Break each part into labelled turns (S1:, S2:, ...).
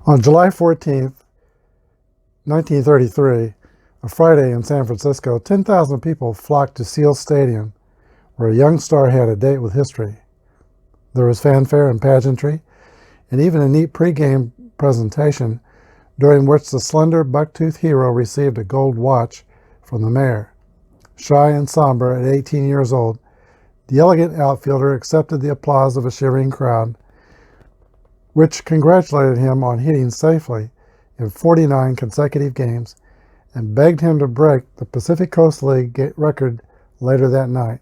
S1: On July 14th, 1933, a Friday in San Francisco, 10,000 people flocked to Seal Stadium, where a young star had a date with history. There was fanfare and pageantry, and even a neat pregame presentation during which the slender, buck-toothed hero received a gold watch from the mayor. Shy and somber at 18 years old, the elegant outfielder accepted the applause of a shivering crowd, which congratulated him on hitting safely in 49 consecutive games and begged him to break the Pacific Coast League record later that night.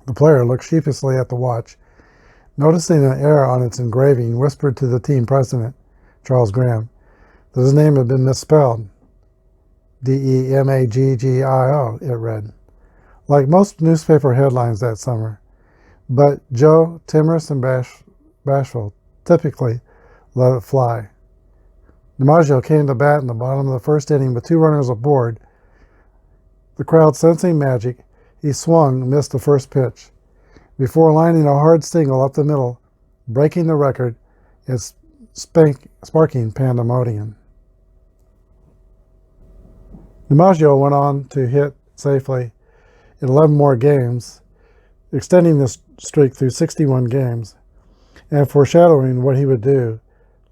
S1: The player looked sheepishly at the watch, noticing an error on its engraving, whispered to the team president, Charles Graham, that his name had been misspelled. Demaggio, it read, like most newspaper headlines that summer. But Joe, timorous and bashful, typically let it fly. DiMaggio came to bat in the bottom of the first inning with 2 runners aboard. The crowd sensing magic, he swung and missed the first pitch, before lining a hard single up the middle, breaking the record and sparking pandemonium. DiMaggio went on to hit safely in 11 more games, extending the streak through 61 games, and foreshadowing what he would do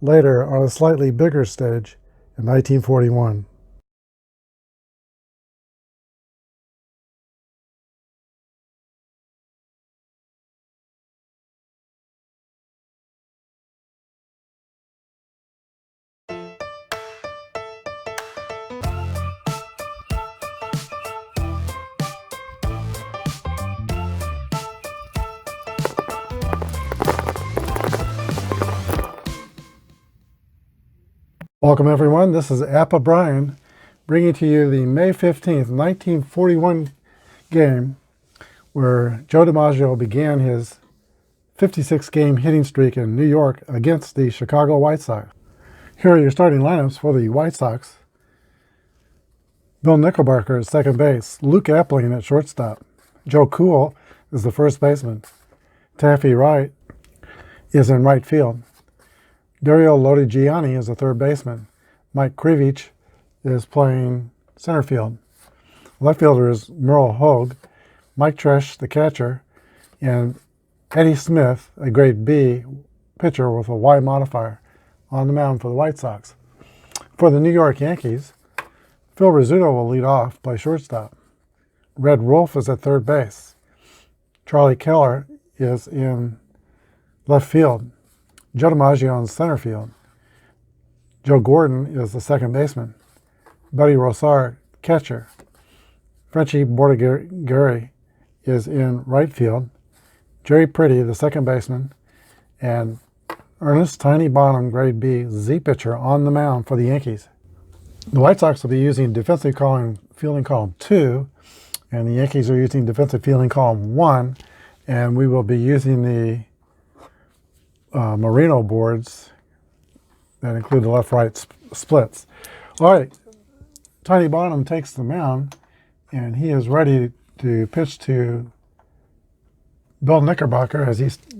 S1: later on a slightly bigger stage in 1941. Welcome everyone, this is Apba Brian bringing to you the May 15th, 1941 game where Joe DiMaggio began his 56-game hitting streak in New York against the Chicago White Sox. Here are your starting lineups for the White Sox. Bill Knickerbocker at second base, Luke Appling at shortstop, Joe Cool is the first baseman, Taffy Wright is in right field, Dario Lodigiani is the third baseman. Mike Krivich is playing center field. Left fielder is Merle Hogue, Mike Tresh, the catcher, and Eddie Smith, a grade B pitcher with a Y modifier, on the mound for the White Sox. For the New York Yankees, Phil Rizzuto will lead off, play shortstop. Red Wolf is at third base. Charlie Keller is in left field. Joe DiMaggio in center field. Joe Gordon is the second baseman. Buddy Rosar, catcher. Frenchie Bordigari is in right field. Jerry Pretty, the second baseman. And Ernest Tiny Bonham, grade B, Z pitcher, on the mound for the Yankees. The White Sox will be using defensive fielding column 2, and the Yankees are using defensive fielding column 1, and we will be using the Merino boards that include the left-right splits. All right, Tiny Bonham takes the mound, and he is ready to pitch to Bill Knickerbocker as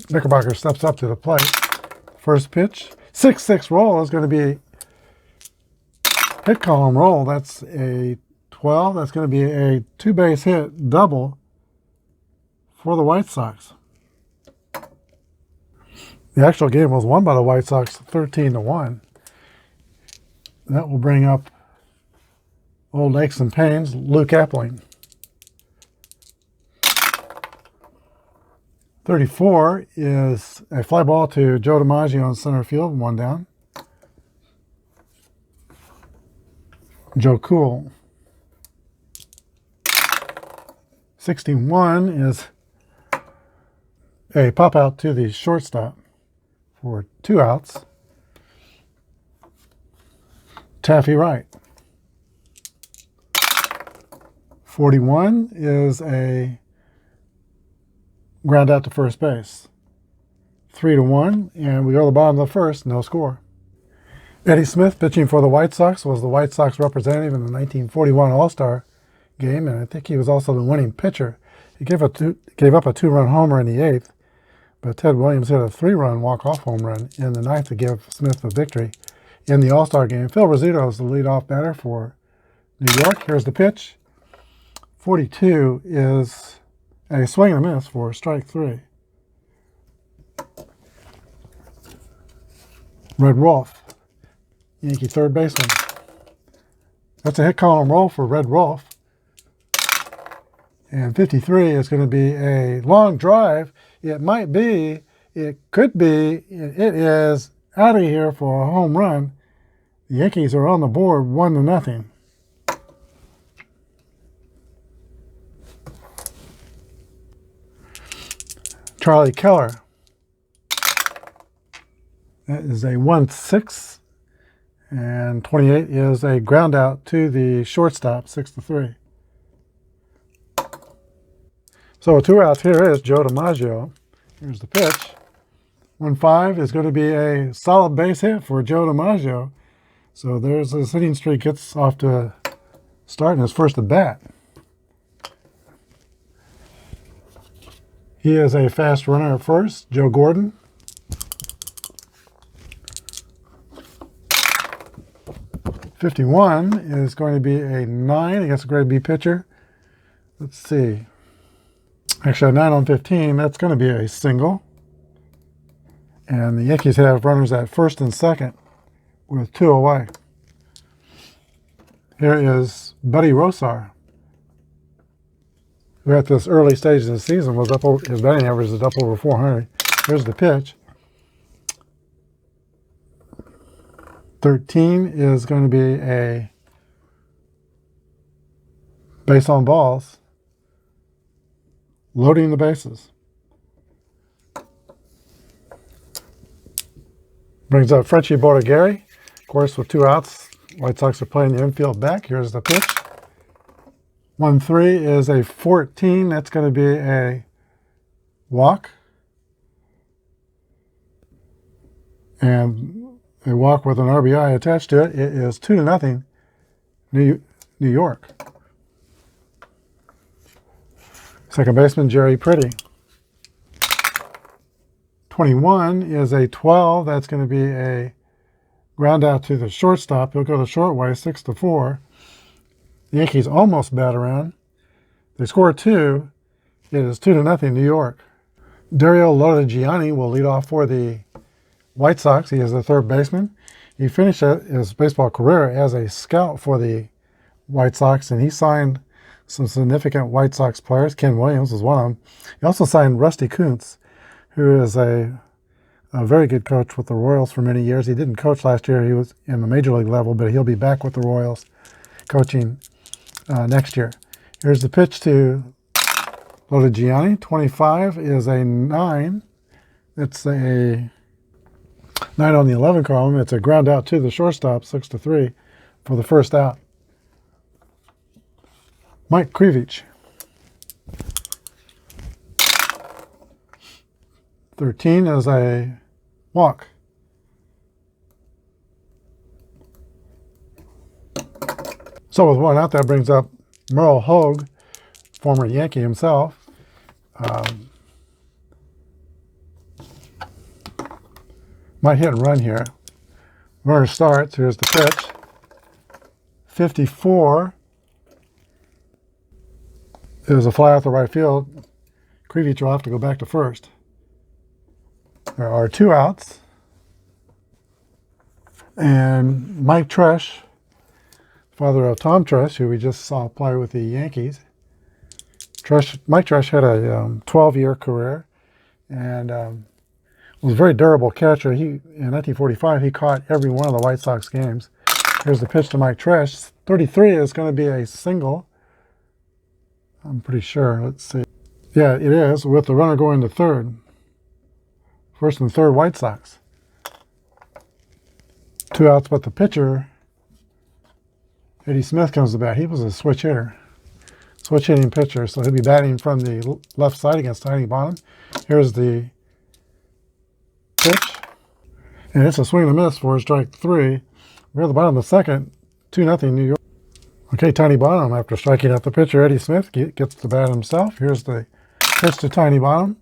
S1: Knickerbocker steps up to the plate. First pitch, 6-6 roll is going to be hit column roll. That's a 12. That's going to be a 2-base hit double for the White Sox. The actual game was won by the White Sox 13-1. That will bring up old aches and pains, Luke Appling. 34 is a fly ball to Joe DiMaggio in center field, 1 down. Joe Cool. 61 is a pop out to the shortstop for 2 outs. Taffy Wright. 41 is a ground out to first base. 3-1, and we go to the bottom of the first, no score. Eddie Smith, pitching for the White Sox, was the White Sox representative in the 1941 All-Star game, and I think he was also the winning pitcher. He gave up a 2-run homer in the 8th, but Ted Williams hit a 3-run walk-off home run in the ninth to give Smith the victory in the All-Star game. Phil Rizzuto is the leadoff batter for New York. Here's the pitch. 42 is a swing and a miss for strike 3. Red Rolf, Yankee third baseman. That's a hit column roll for Red Rolf. And 53 is going to be a long drive. It might be, it could be, it is out of here for a home run. The Yankees are on the board 1-0. Charlie Keller. That is a 1-6. And 28 is a ground out to the shortstop, 6-3. So 2 outs here is Joe DiMaggio. Here's the pitch. 1-5 is going to be a solid base hit for Joe DiMaggio. So there's his hitting streak, gets off to a start in his first at bat. He is a fast runner at first, Joe Gordon. .51 is going to be a 9 against a grade B pitcher. Let's see. Actually, a 9 on 15, that's going to be a single. And the Yankees have runners at first and second with 2 away. Here is Buddy Rosar, who at this early stage of the season was up over, his batting average is up over 400. Here's the pitch. 13 is going to be a base on balls, loading the bases. Brings up Frenchie Bordigeri. Of course, with 2 outs, White Sox are playing the infield back. Here's the pitch. 1-3 is a 14. That's going to be a walk. And a walk with an RBI attached to it. It is 2-0 New York. Second baseman Jerry Pretty. 21 is a 12. That's going to be a ground out to the shortstop. He'll go the short way, 6-4. The Yankees almost bat around. They score 2. It is 2-0 New York. Dario Lodigiani will lead off for the White Sox. He is the third baseman. He finished his baseball career as a scout for the White Sox, and he signed some significant White Sox players. Ken Williams was one of them. He also signed Rusty Kuntz, who is a very good coach with the Royals for many years. He didn't coach last year. He was in the major league level, but he'll be back with the Royals coaching next year. Here's the pitch to Lodigiani. 25 is a 9. It's a 9 on the 11 column. It's a ground out to the shortstop, 6-3 for the first out. Mike Krivich. 13 is a walk. So with 1 out, that brings up Merle Hogue, former Yankee himself. Might hit and run here. Runner starts. Here's the pitch. 54 is a fly out the right field. Krivich will have to go back to first. There are 2 outs. And Mike Tresh, father of Tom Tresh, who we just saw play with the Yankees. Mike Tresh had a 12-year career and was a very durable catcher. In 1945, he caught every one of the White Sox games. Here's the pitch to Mike Tresh. 33 is going to be a single. I'm pretty sure. Let's see. Yeah, it is, with the runner going to third. First and third White Sox. 2 outs, but the pitcher, Eddie Smith, comes to bat. He was a switch hitter. Switch hitting pitcher, so he'll be batting from the left side against Tiny Bottom. Here's the pitch. And it's a swing and a miss for strike 3. We're at the bottom of the second, 2-0 New York. Okay, Tiny Bottom, after striking out the pitcher, Eddie Smith gets the bat himself. Here's the pitch to Tiny Bottom.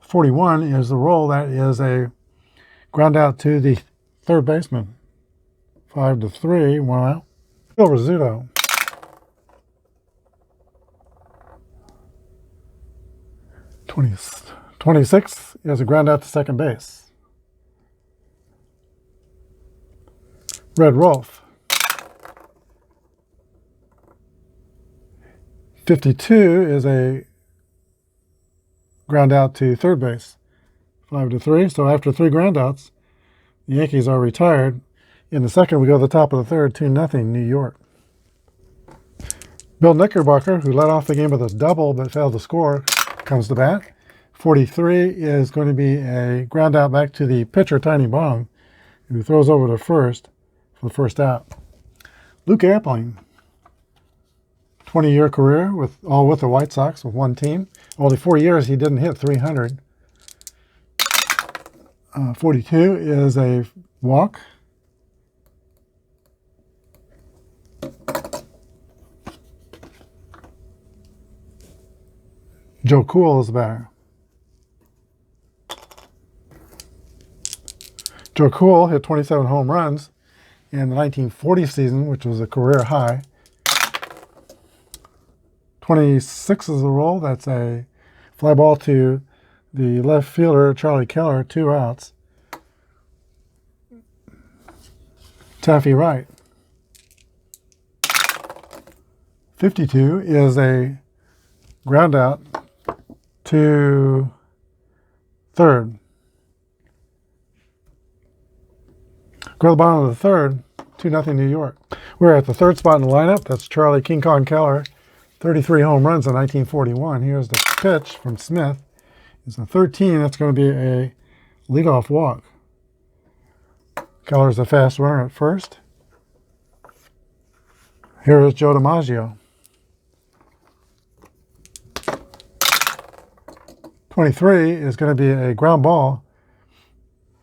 S1: 41 is the roll. That is a ground out to the third baseman. 5-3, 1 out. Phil Rizzuto. 26 is a ground out to second base. Red Wolf. 52 is a ground out to third base. 5-3. So after 3 ground outs, the Yankees are retired. In the second, we go to the top of the third, 2-0, New York. Bill Knickerbocker, who led off the game with a double but failed to score, comes to bat. 43 is going to be a ground out back to the pitcher, Tiny Bong, who throws over to first for the first out. Luke Appling, 20-year career with the White Sox with one team. Only 4 years he didn't hit 300. 42 is a walk. Joe Cool is the batter. Joe Cool hit 27 home runs in the 1940 season, which was a career high. 26 is the roll. That's a fly ball to the left fielder, Charlie Keller, 2 outs. Taffy Wright. 52 is a ground out to third. Go to the bottom of the third, 2-0 New York. We're at the third spot in the lineup. That's Charlie King Kong Keller, 33 home runs in 1941. Here's the pitch from Smith. It's a 13. That's going to be a leadoff walk. Keller's a fast runner at first. Here is Joe DiMaggio. 23 is going to be a ground ball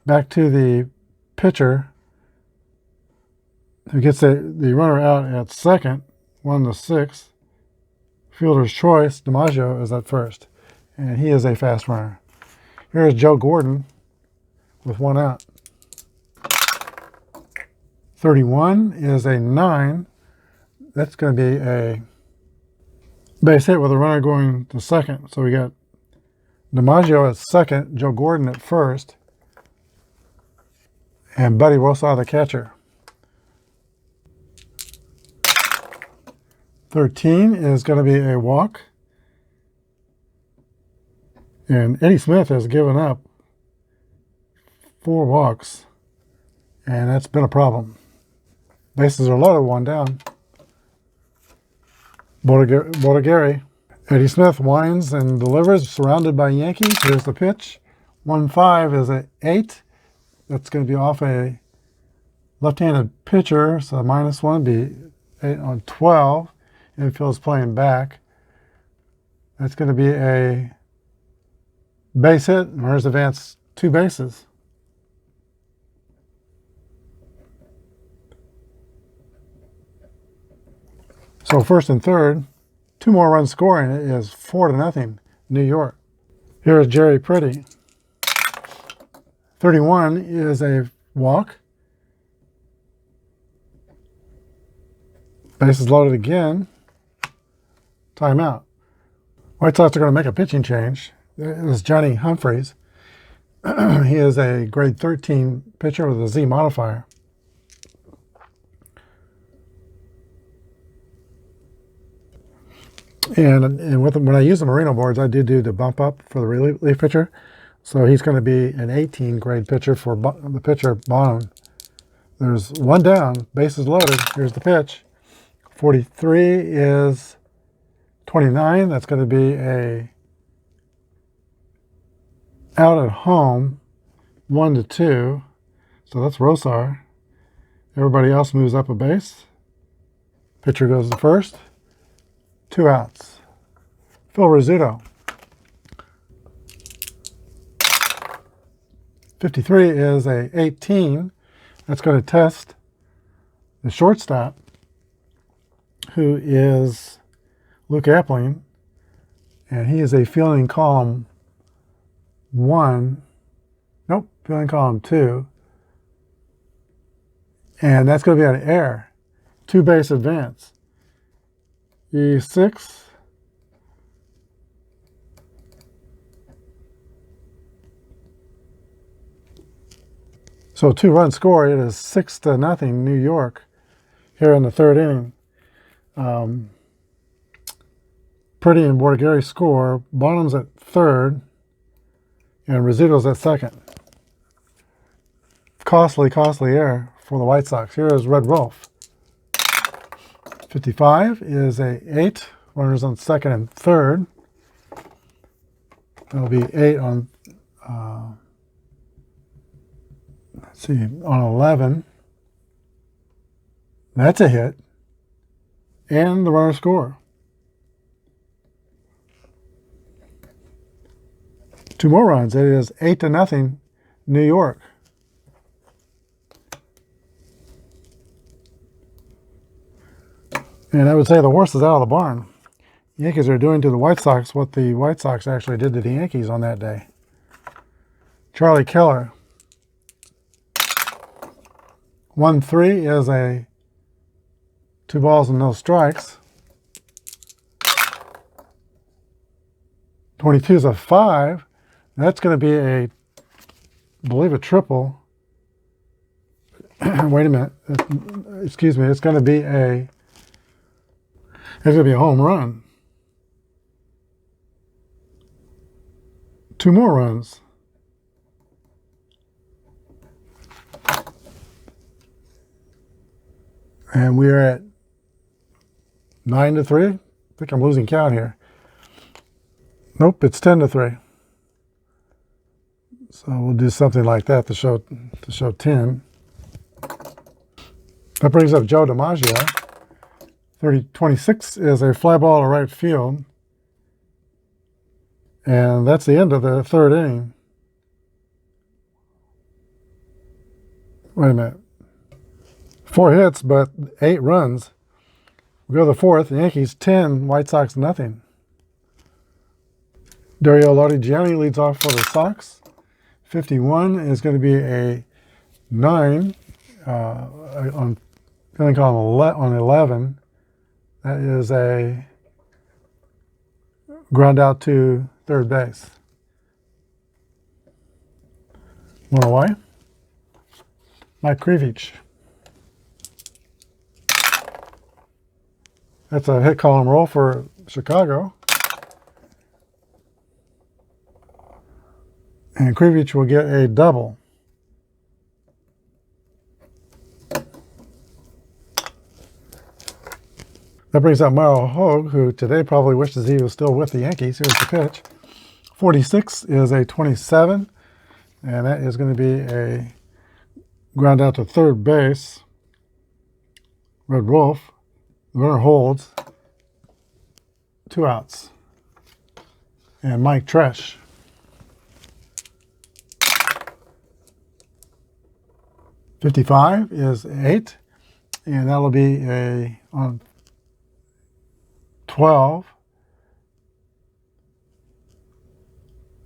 S1: back to the pitcher, who gets the runner out at second, 1-6. Fielder's choice, DiMaggio, is at first, and he is a fast runner. Here's Joe Gordon with 1 out. 31 is a 9. That's going to be a base hit with a runner going to second. So we got DiMaggio at second, Joe Gordon at first, and Buddy Rosa, the catcher. 13 is going to be a walk. And Eddie Smith has given up 4 walks, and that's been a problem. Bases are loaded, 1 down. Bodegari. Eddie Smith winds and delivers, surrounded by Yankees. Here's the pitch. 1-5 is an 8. That's going to be off a left-handed pitcher, so -1 would be 8 on 12. Infield's playing back. That's going to be a base hit. Runners advance 2 bases. So first and third, 2 more runs scoring. It is 4-0, New York. Here is Jerry Pretty. 31 is a walk. Bases loaded again. Timeout. White Sox are going to make a pitching change. This is Johnny Humphreys. He is a grade 13 pitcher with a Z modifier. And when I use the Merino boards, I do the bump up for the relief pitcher. So he's going to be an 18 grade pitcher for the pitcher Bonham. There's 1 down, bases loaded. Here's the pitch. 43 is 29. That's going to be a out at home, 1-2. So that's Rosar. Everybody else moves up a base. Pitcher goes to first. 2 outs. Phil Rizzuto. 53 is a 18. That's going to test the shortstop, who is Luke Appling, and he is a fielding column 1. Nope, filling column 2. And that's going to be an error. 2 base advance. E6. So 2-run score. It is 6-0 New York here in the 3rd inning. Pretty and Borgheri score. Bonham's at 3rd, and Rizzuto's at 2nd. Costly error for the White Sox. Here is Red Wolf. 55 is a 8. Runners on 2nd and 3rd. That'll be 8 on, let's see, on 11. That's a hit. And the runner score. 2 more runs. It is 8-0 New York. And I would say the horse is out of the barn. The Yankees are doing to the White Sox what the White Sox actually did to the Yankees on that day. Charlie Keller. 1-3 is a 2 balls and no strikes. 22 is a 5. That's going to be a, I believe, a triple. Wait a minute. Excuse me. It's going to be a home run. 2 more runs. And we are at 9-3. I think I'm losing count here. Nope, it's 10-3. So we'll do something like that to show 10. That brings up Joe DiMaggio. 26 is a fly ball to right field. And that's the end of the 3rd inning. Wait a minute. 4 hits, but 8 runs. We go to the 4th. The Yankees 10, White Sox nothing. Dario Lodigiani leads off for the Sox. 51 is going to be a 9 on filling column on 11. That is a ground out to 3rd base. One away. Mike Krivich. That's a hit column roll for Chicago. And Krivich will get a double. That brings up Mario Hogue, who today probably wishes he was still with the Yankees. Here's the pitch. 46 is a 27, and that is going to be a ground out to 3rd base. Red Wolf. The runner holds. 2 outs. And Mike Tresh. .55 is 8, and that'll be a on 12.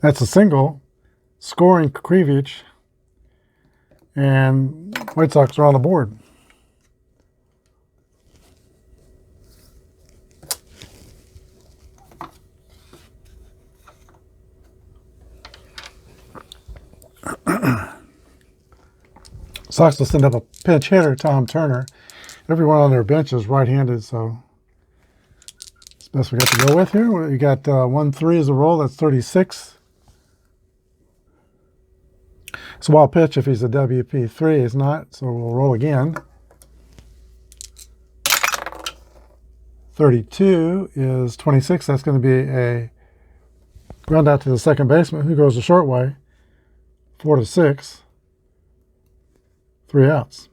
S1: That's a single, scoring Krivich, and White Sox are on the board. Sox will send up a pinch hitter, Tom Turner. Everyone on their bench is right-handed, so that's the best we got to go with here. We got 1-3 as a roll. That's 36. It's a wild pitch if he's a WP3. He's not, so we'll roll again. 32 is 26. That's going to be a ground out to the 2nd baseman, who goes the short way. 4-6. 3 outs.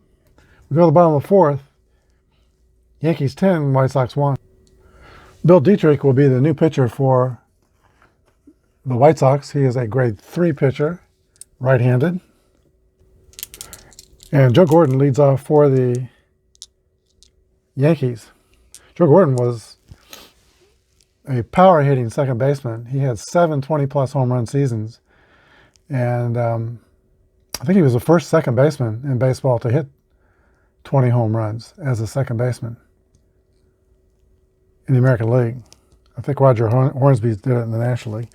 S1: We go to the bottom of the 4th. Yankees 10, White Sox 1. Bill Dietrich will be the new pitcher for the White Sox. He is a grade 3 pitcher, right-handed. And Joe Gordon leads off for the Yankees. Joe Gordon was a power-hitting 2nd baseman. He had 7 20-plus home run seasons. And I think he was the first second baseman in baseball to hit 20 home runs as a second baseman in the American League. I think Roger Hornsby did it in the National League.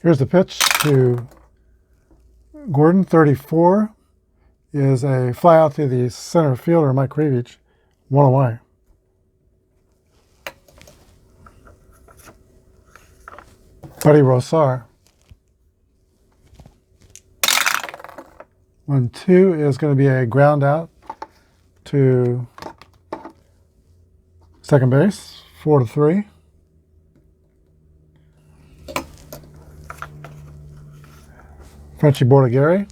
S1: Here's the pitch to Gordon. 34 is a fly out to the center fielder, Mike Krivich. 1 away. Buddy Rosar. 1-2 is going to be a ground out to second base. 4-3. Frenchie Bordigari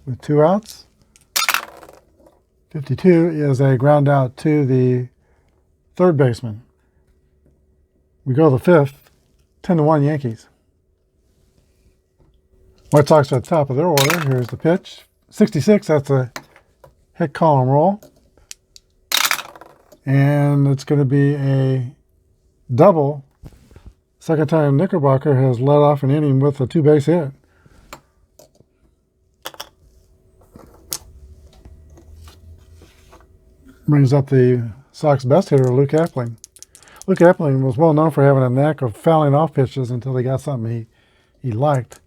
S1: with 2 outs. 52 is a ground out to the third baseman. We go to the 5th, 10-1 Yankees. White Sox are at the top of their order. Here's the pitch. 66, that's a hit column roll. And it's going to be a double. Second time Knickerbocker has led off an inning with a 2-base hit. Brings up the Sox best hitter, Luke Appling. Luke Appling was well known for having a knack of fouling off pitches until he got something he liked.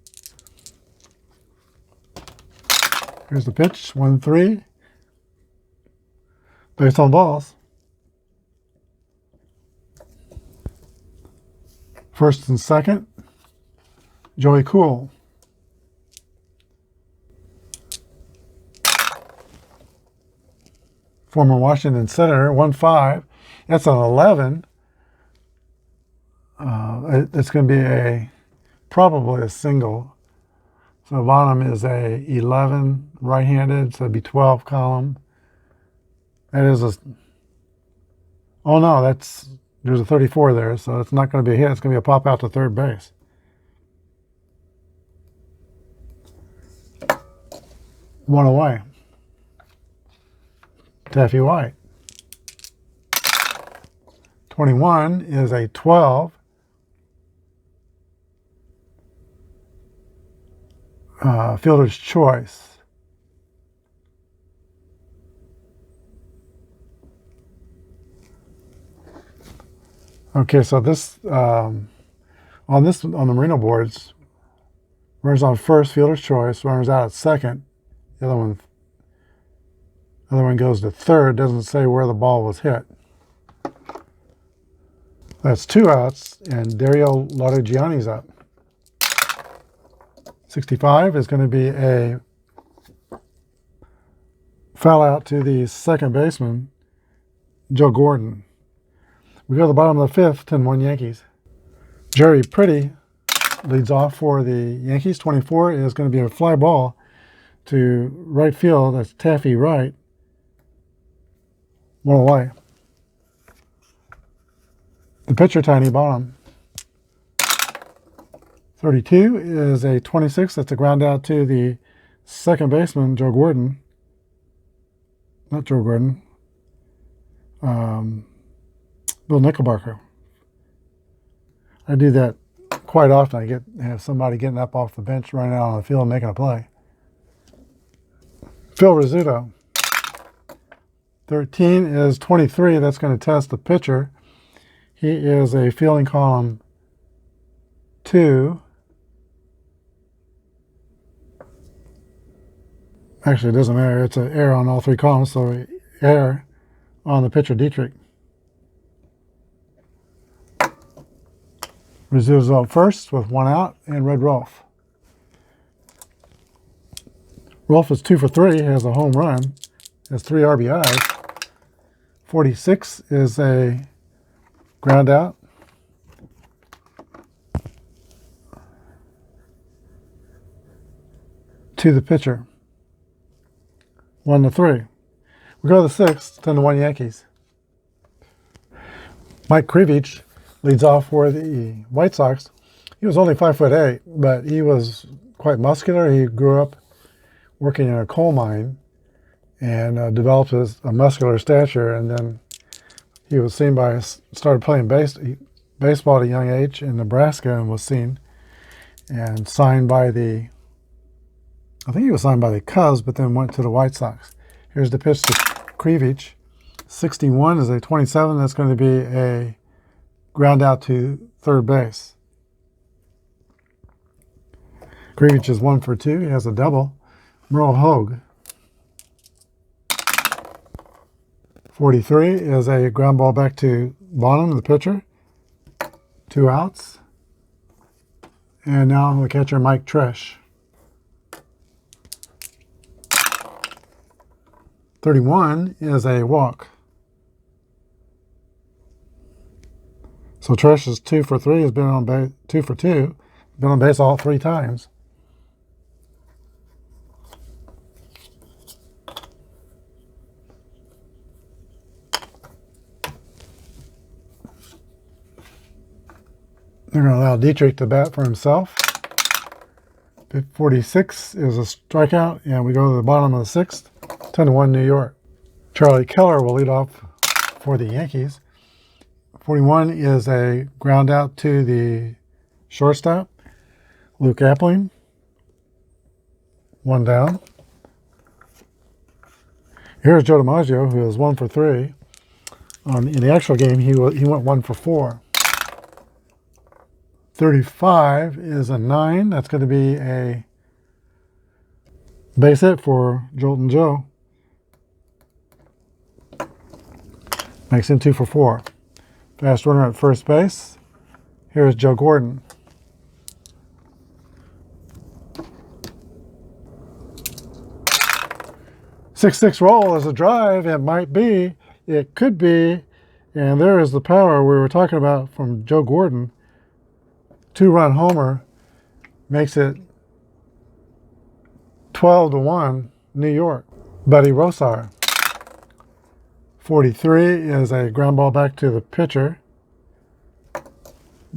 S1: Here's the pitch, 1-3. Based on balls. First and second, Joey Cool. Former Washington Senator, 1-5. That's an 11. It's going to be probably a single. So bottom is a 11 right-handed, so it'd be 12 column. That is oh no, there's a 34 there, so it's not going to be a hit. It's going to be a pop out to third base. One away. Taffy White. 21 is a 12. Fielder's choice. Okay, so this on the Merino boards, runners on first, fielder's choice. Runners out at second. The other one goes to third. Doesn't say where the ball was hit. That's 2 outs, and Dario Lardigiani's up. 65 is going to be a foul out to the second baseman, Joe Gordon. We go to the bottom of the 5th, 10-1 Yankees. Jerry Pretty leads off for the Yankees. 24 is going to be a fly ball to right field. That's Taffy Wright. 1 away. The pitcher, Tiny Bonham. 32 is a 26. That's a ground out to the second baseman, Joe Gordon. Not Joe Gordon. Bill Knickerbocker. I do that quite often. I have somebody getting up off the bench, running out on the field, and making a play. Phil Rizzuto. 13 is 23. That's going to test the pitcher. He is a fielding column 2. Actually, it doesn't matter. It's an error on all 3 columns, so error on the pitcher, Dietrich. Rizzuto's up first with 1 out, and Red Rolf. Rolf is 2 for 3, has a home run, has 3 RBIs. 46 is a ground out. To the pitcher. 1-3. We go to the 6th, 10-1 Yankees. Mike Krivich leads off for the White Sox. He was only 5'8", but he was quite muscular. He grew up working in a coal mine and developed a muscular stature, and then he was started playing baseball at a young age in Nebraska, and was seen and signed by the I think he was signed by the Cubs, but then went to the White Sox. Here's the pitch to Krivich. 61 is a 27. That's going to be a ground out to third base. Krivich is 1 for 2. He has a double. Merle Hogue. 43 is a ground ball back to Bonham, the pitcher. 2 outs. And now the catcher, Mike Tresh. 31 is a walk. So Tresh is 2 for 3. Has been on base, 2 for 2. Been on base all 3 times. They're going to allow Dietrich to bat for himself. 46 is a strikeout, and we go to the bottom of the 6th. 10-1 New York. Charlie Keller will lead off for the Yankees. 41 is a ground out to the shortstop. Luke Appling. 1 down. Here's Joe DiMaggio, who is 1 for 3. In the actual game, he went 1 for 4. 35 is a 9. That's going to be a base hit for Jolton Joe. Makes him 2 for 4. Fast runner at first base. Here's Joe Gordon. Six roll is a drive. It might be. It could be. And there is the power we were talking about from Joe Gordon. 2-run homer makes it 12-1 New York. Buddy Rosar. 43 is a ground ball back to the pitcher.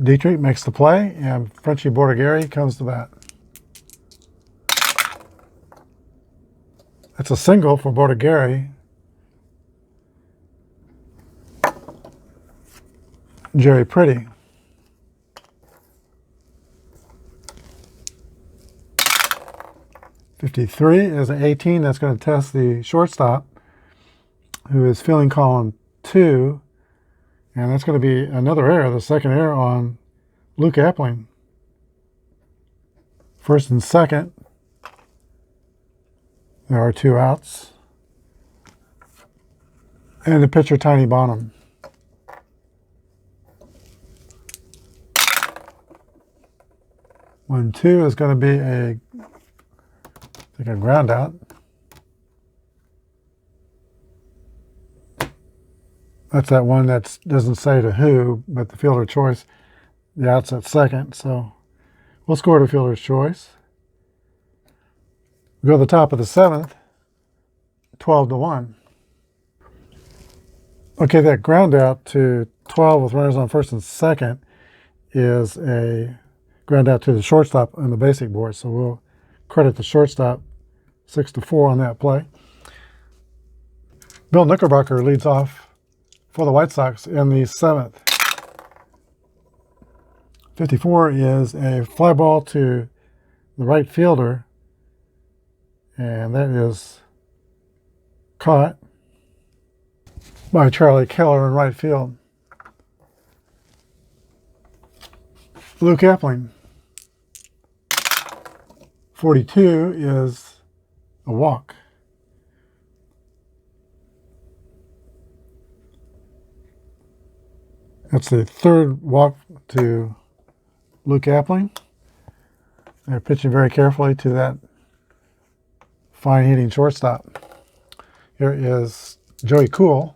S1: Dietrich makes the play, and Frenchie Bordigeri comes to bat. That's a single for Bordigeri. Jerry Pretty. .53 is an 18. That's going to test the shortstop, who is filling column 2. And that's going to be another error, the second error on Luke Appling. First and second. There are 2 outs. And the pitcher, Tiny Bonham. One, 2 is going to be a ground out. That's that one that doesn't say to who, but the fielder choice. The out's at second, so we'll score to fielder's choice. We go to the top of the 7th, 12-1. Okay, that ground out to 12 with runners on first and second is a ground out to the shortstop on the basic board, so we'll credit the shortstop 6-4 on that play. Bill Knickerbocker leads off for the White Sox in the 7th. 54 is a fly ball to the right fielder, and that is caught by Charlie Keller in right field. Luke Appling. 42 is a walk. That's the 3rd walk to Luke Appling. They're pitching very carefully to that fine hitting shortstop. Here is Joey Cool.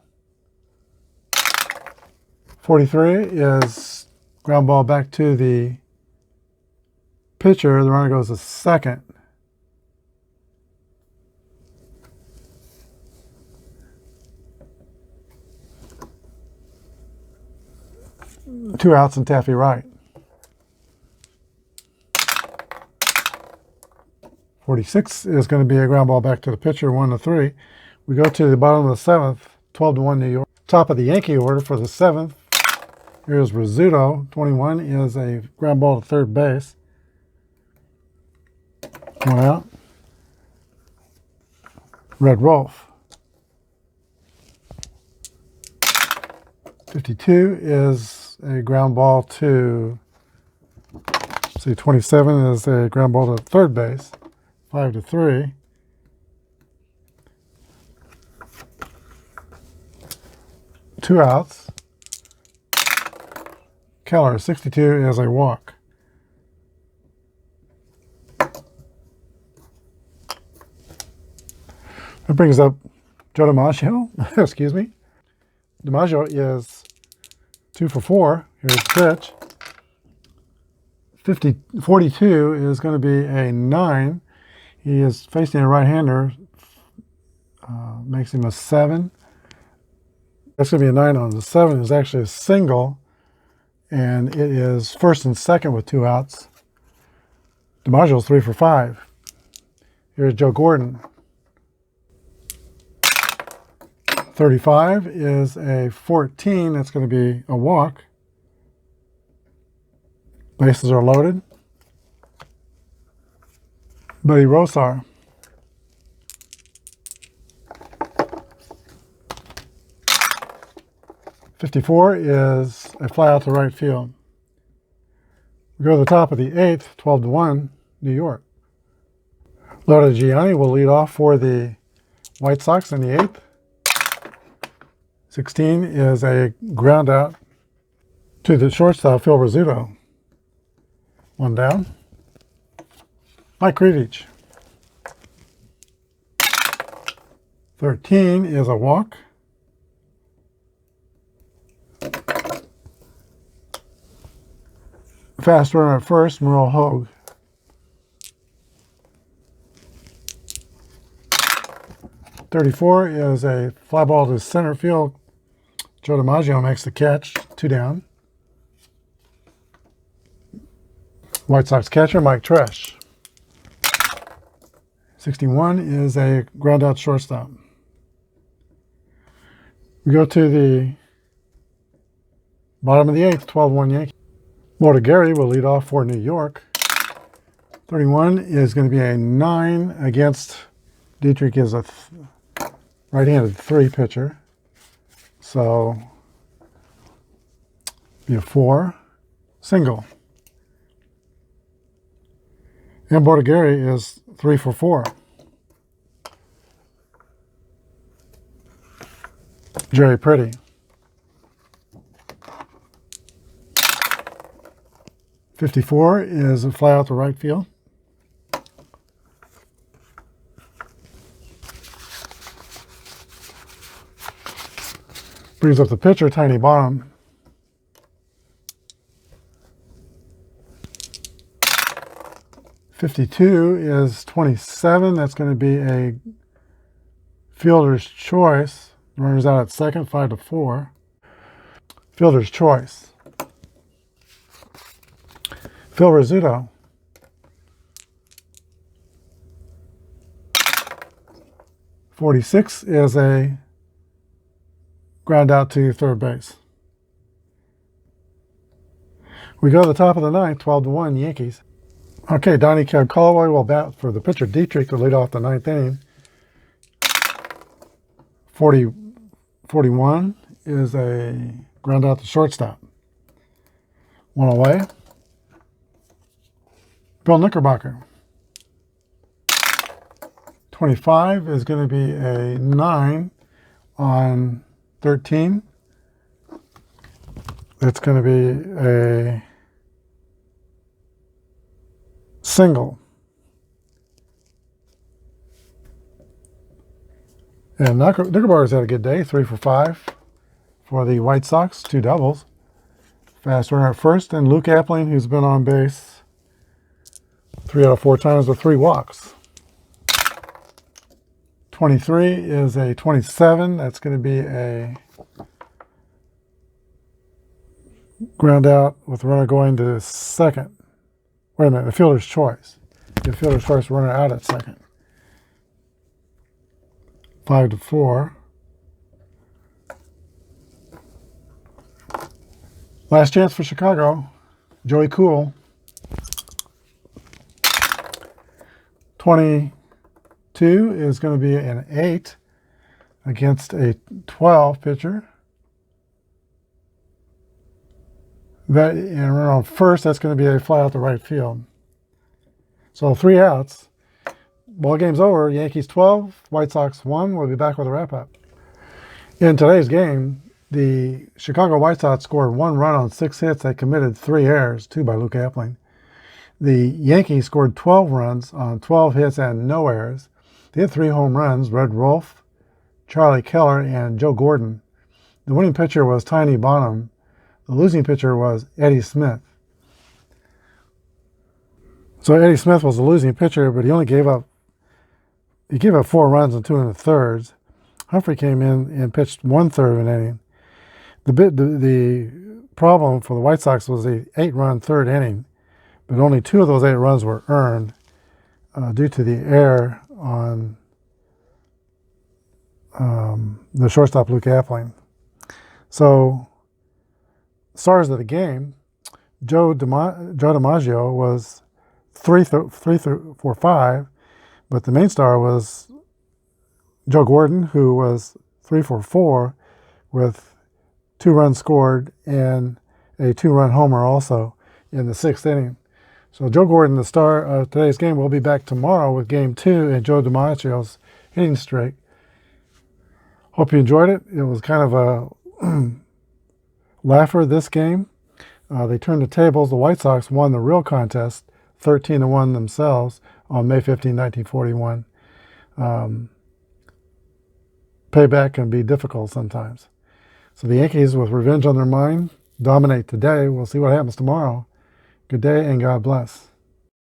S1: 43 is ground ball back to the pitcher. The runner goes to second. Two outs and Taffy right. 46 is going to be a ground ball back to the pitcher, 1-3. We go to the bottom of the 7th, 12-1 New York. Top of the Yankee order for the 7th. Here's Rizzuto. 21 is a ground ball to third base. 1 out. Red Wolf. 52 is a ground ball to, see, 27 is a ground ball to third base. 5-3. Two outs. Keller, 62 is a walk. That brings up Joe DiMaggio. Excuse me. DiMaggio is 2 for 4. Here's the pitch. 42 is going to be a 9. He is facing a right-hander. Makes him a 7. That's going to be a 9 on the 7 is actually a single. And it is first and second with 2 outs. DiMaggio's 3 for 5. Here's Joe Gordon. 35 is a 14. That's going to be a walk. Bases are loaded. Buddy Rosar. 54 is a fly out to right field. We go to the top of the 8th, 12-1, New York. Loda Gianni will lead off for the White Sox in the 8th. 16 is a ground out to the shortstop, Phil Rizzuto. 1 down. Mike Krivich. 13 is a walk. Fast runner at first, Merle Hogue. 34 is a fly ball to center field. Joe DiMaggio makes the catch. 2 down. White Sox catcher, Mike Tresh. 61 is a ground out shortstop. We go to the bottom of the 8th, 12-1 Yankees. Loda Gary will lead off for New York. 31 is going to be a 9 against Dietrich is a right-handed 3 pitcher. So, be a 4. Single. And Loda Gary is 3 for 4. Jerry Pretty. 54 is a fly out to right field. Brings up the pitcher, Tiny Bottom. .52 is 27. That's going to be a fielder's choice. Runners out at second, 5-4. Fielder's choice. Phil Rizzuto. 46 is a ground out to third base. We go to the top of the 9th, 12-1 Yankees. Okay, Donnie Callaway will bat for the pitcher Dietrich to lead off the 9th inning. 41 is a ground out to shortstop. 1 away. Bill Knickerbocker. 25 is going to be a 9 on 13. It's going to be a single. And Knickerbocker's had a good day, 3 for 5 for the White Sox, 2 doubles. Fast runner at first, and Luke Appling, who's been on base 3 out of 4 times with 3 walks. 23 is a 27. That's going to be a ground out with the runner going to second. Wait a minute, the fielder's choice. The fielder's choice, runner out at second. 5-4. Last chance for Chicago. Joey Cool. 22 2 is going to be an 8 against a 12 pitcher. That, and on first, that's going to be a fly out to right field. So 3 outs. Ball game's over. Yankees 12, White Sox 1. We'll be back with a wrap-up. In today's game, the Chicago White Sox scored 1 run on 6 hits. They committed 3 errors, 2 by Luke Appling. The Yankees scored 12 runs on 12 hits and no errors. They had 3 home runs: Red Rolfe, Charlie Keller, and Joe Gordon. The winning pitcher was Tiny Bonham. The losing pitcher was Eddie Smith. So Eddie Smith was the losing pitcher, but he only gave up 4 runs and 2 1/3. Humphrey came in and pitched 1/3 of an inning. The problem for the White Sox was the 8-run third inning, but only 2 of those 8 runs were earned due to the error on the shortstop Luke Appling. So, stars of the game, Joe DiMaggio was 3 for 5, but the main star was Joe Gordon, who was 3 for 4 with 2 runs scored and a 2-run homer also in the 6th inning. So Joe Gordon, the star of today's game, will be back tomorrow with Game 2 and Joe DiMaggio's hitting streak. Hope you enjoyed it. It was kind of a laugher, this game. They turned the tables. The White Sox won the real contest, 13-1 themselves, on May 15, 1941. Payback can be difficult sometimes. So the Yankees, with revenge on their mind, dominate today. We'll see what happens tomorrow. Good day and God bless.